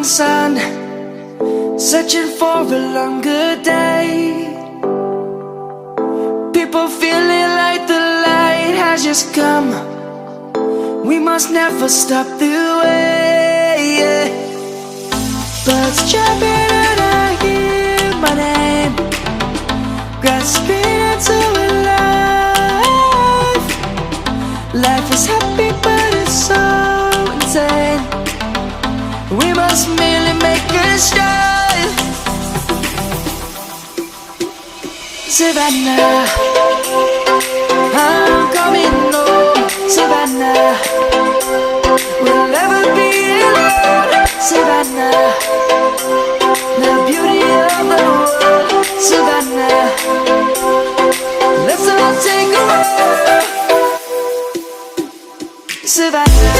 sun, searching for a longer day. People feeling like the light has just come. We must never stop the way. Birds chirping and I hear my name, grasping into a life. Life is happy but it's so insane. We must merely make a start. Savannah, I'm coming home. Savannah, we'll never be alone. Savannah, the beauty of the world. Savannah, let's all take a walk. Savannah.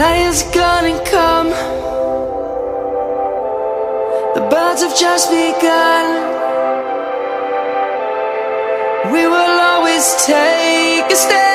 Lion's gonna come. The birds have just begun. We will always take a stand.